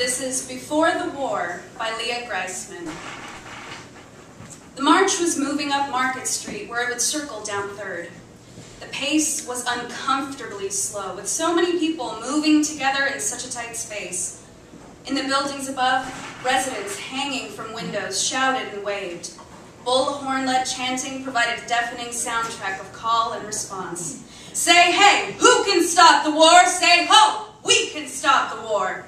This is Before the War by Leah Griesmann. The march was moving up Market Street, where it would circle down 3rd. The pace was uncomfortably slow, with so many people moving together in such a tight space. In the buildings above, residents hanging from windows shouted and waved. Bullhorn-led chanting provided a deafening soundtrack of call and response. Say hey, who can stop the war? Say ho, we can stop the war.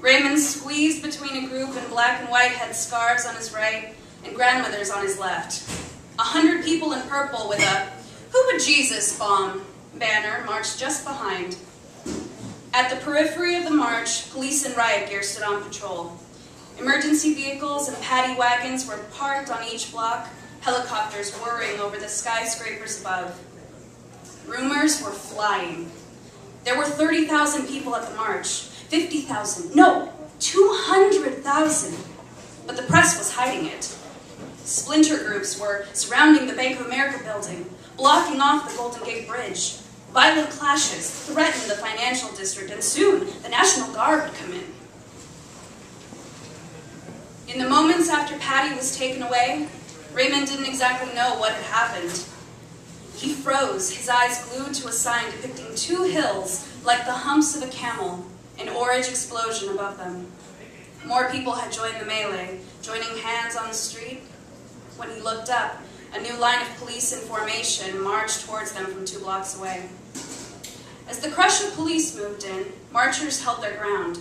Raymond squeezed between a group in black and white headscarves on his right and grandmothers on his left. 100 people in purple with a "Who would Jesus bomb?" banner marched just behind. At the periphery of the march, police in riot gear stood on patrol. Emergency vehicles and paddy wagons were parked on each block, helicopters whirring over the skyscrapers above. Rumors were flying. There were 30,000 people at the march. 50,000, no, 200,000. But the press was hiding it. Splinter groups were surrounding the Bank of America building, blocking off the Golden Gate Bridge. Violent clashes threatened the financial district, and soon the National Guard would come in. In the moments after Patty was taken away, Raymond didn't exactly know what had happened. He froze, his eyes glued to a sign depicting 2 hills like the humps of a camel, an orange explosion above them. More people had joined the melee, joining hands on the street. When he looked up, a new line of police in formation marched towards them from 2 blocks away. As the crush of police moved in, marchers held their ground.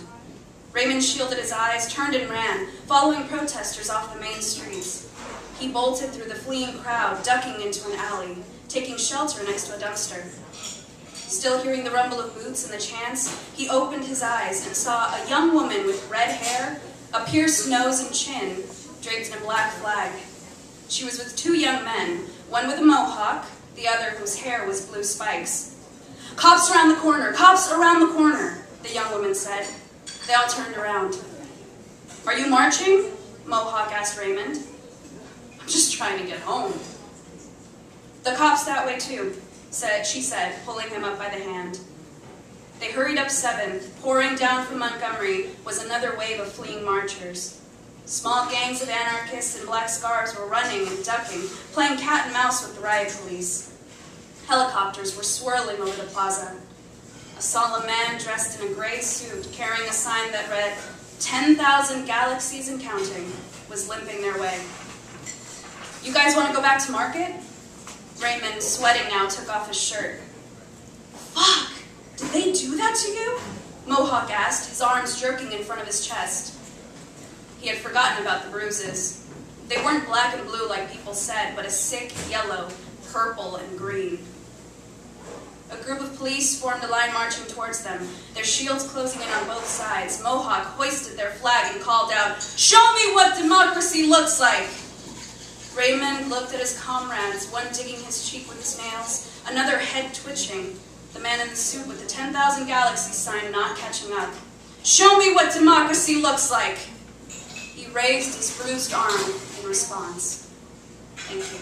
Raymond shielded his eyes, turned and ran, following protesters off the main streets. He bolted through the fleeing crowd, ducking into an alley, taking shelter next to a dumpster. Still hearing the rumble of boots and the chants, he opened his eyes and saw a young woman with red hair, a pierced nose and chin, draped in a black flag. She was with 2 young men, one with a mohawk, the other whose hair was blue spikes. "Cops around the corner! Cops around the corner!" the young woman said. They all turned around. "Are you marching?" Mohawk asked Raymond. "I'm just trying to get home." "The cops that way too," she said, pulling him up by the hand. They hurried up 7th. Pouring down from Montgomery was another wave of fleeing marchers. Small gangs of anarchists in black scarves were running and ducking, playing cat and mouse with the riot police. Helicopters were swirling over the plaza. A solemn man dressed in a gray suit, carrying a sign that read, 10,000 galaxies and counting, was limping their way. "You guys want to go back to market?" Raymond, sweating now, took off his shirt. "Fuck! Did they do that to you?" Mohawk asked, his arms jerking in front of his chest. He had forgotten about the bruises. They weren't black and blue like people said, but a sick yellow, purple, and green. A group of police formed a line marching towards them, their shields closing in on both sides. Mohawk hoisted their flag and called out, "Show me what democracy looks like!" Raymond looked at his comrades, one digging his cheek with his nails, another head twitching, the man in the suit with the 10,000 galaxies sign not catching up. "Show me what democracy looks like!" He raised his bruised arm in response. Thank you.